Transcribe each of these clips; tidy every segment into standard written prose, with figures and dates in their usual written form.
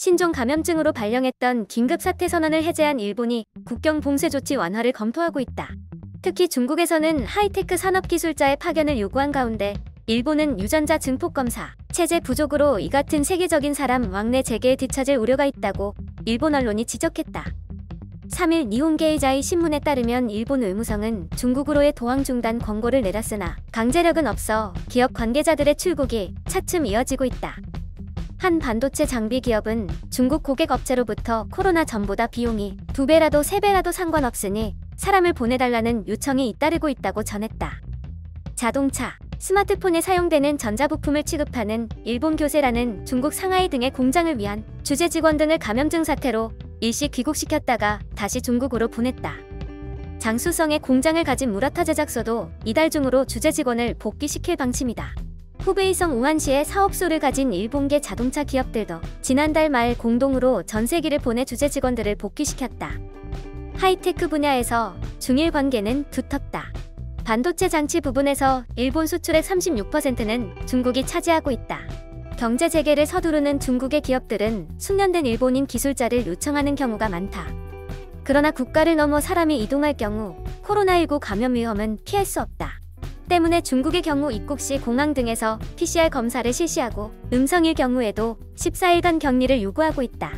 신종 감염증으로 발령했던 긴급사태 선언을 해제한 일본이 국경 봉쇄 조치 완화를 검토하고 있다. 특히 중국에서는 하이테크 산업기술자의 파견을 요구한 가운데 일본은 유전자 증폭 검사 체제 부족으로 이 같은 세계적인 사람 왕래 재개에 뒤처질 우려가 있다고 일본 언론이 지적했다. 3일 니혼게이자이 신문에 따르면 일본 의무성은 중국으로의 도항 중단 권고를 내렸으나 강제력은 없어 기업 관계자들의 출국이 차츰 이어지고 있다. 한 반도체 장비 기업은 중국 고객 업체로부터 코로나 전보다 비용이 2배라도 3배라도 상관없으니 사람을 보내달라는 요청이 잇따르고 있다고 전했다. 자동차, 스마트폰에 사용되는 전자부품을 취급하는 일본 교세라는 중국 상하이 등의 공장을 위한 주재 직원 등을 감염증 사태로 일시 귀국시켰다가 다시 중국으로 보냈다. 장수성의 공장을 가진 무라타 제작소도 이달 중으로 주재 직원을 복귀시킬 방침이다. 후베이성 우한시에 사업소를 가진 일본계 자동차 기업들도 지난달 말 공동으로 전세기를 보내 주재 직원들을 복귀시켰다. 하이테크 분야에서 중일 관계는 두텁다. 반도체 장치 부분에서 일본 수출의 36%는 중국이 차지하고 있다. 경제 재개를 서두르는 중국의 기업들은 숙련된 일본인 기술자를 요청하는 경우가 많다. 그러나 국가를 넘어 사람이 이동할 경우 코로나19 감염 위험은 피할 수 없다. 때문에 중국의 경우 입국 시 공항 등에서 PCR 검사를 실시하고 음성일 경우에도 14일간 격리를 요구하고 있다.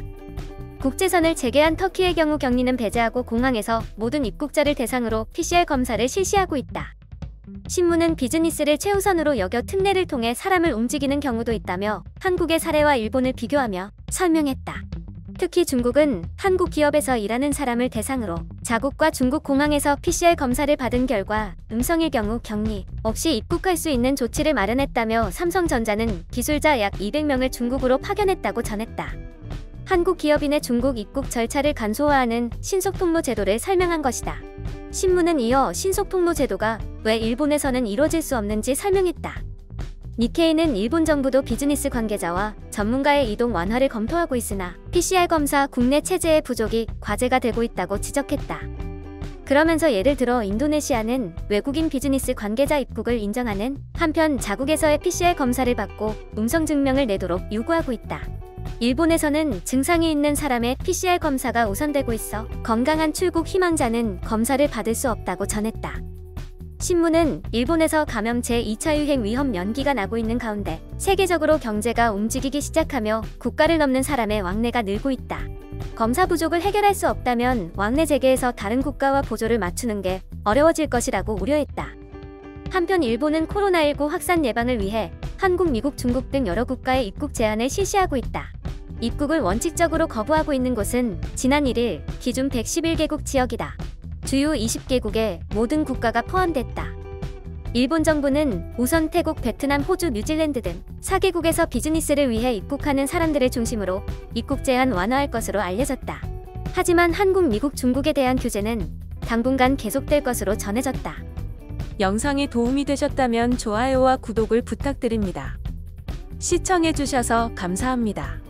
국제선을 재개한 터키의 경우 격리는 배제하고 공항에서 모든 입국자를 대상으로 PCR 검사를 실시하고 있다. 신문은 비즈니스를 최우선으로 여겨 특례를 통해 사람을 움직이는 경우도 있다며 한국의 사례와 일본을 비교하며 설명했다. 특히 중국은 한국 기업에서 일하는 사람을 대상으로 자국과 중국 공항에서 PCR 검사를 받은 결과 음성일 경우 격리 없이 입국할 수 있는 조치를 마련했다며 삼성전자는 기술자 약 200명을 중국으로 파견했다고 전했다. 한국 기업인의 중국 입국 절차를 간소화하는 신속통로 제도를 설명한 것이다. 신문은 이어 신속통로 제도가 왜 일본에서는 이뤄질 수 없는지 설명했다. 니케이는 일본 정부도 비즈니스 관계자와 전문가의 이동 완화를 검토하고 있으나 PCR 검사 국내 체제의 부족이 과제가 되고 있다고 지적했다. 그러면서 예를 들어 인도네시아는 외국인 비즈니스 관계자 입국을 인정하는 한편 자국에서의 PCR 검사를 받고 음성 증명을 내도록 요구하고 있다. 일본에서는 증상이 있는 사람의 PCR 검사가 우선되고 있어 건강한 출국 희망자는 검사를 받을 수 없다고 전했다. 신문은 일본에서 감염 제2차 유행 위험 연기가 나고 있는 가운데 세계적으로 경제가 움직이기 시작하며 국가를 넘는 사람의 왕래가 늘고 있다. 검사 부족을 해결할 수 없다면 왕래 재개에서 다른 국가와 보조를 맞추는 게 어려워질 것이라고 우려했다. 한편 일본은 코로나19 확산 예방을 위해 한국, 미국, 중국 등 여러 국가의 입국 제한을 실시하고 있다. 입국을 원칙적으로 거부하고 있는 곳은 지난 1일 기준 111개국 지역이다. 주요 20개국의 모든 국가가 포함됐다. 일본 정부는 우선 태국, 베트남, 호주, 뉴질랜드 등 4개국에서 비즈니스를 위해 입국하는 사람들을 중심으로 입국 제한 완화할 것으로 알려졌다. 하지만 한국, 미국, 중국에 대한 규제는 당분간 계속될 것으로 전해졌다. 영상이 도움이 되셨다면 좋아요와 구독을 부탁드립니다. 시청해주셔서 감사합니다.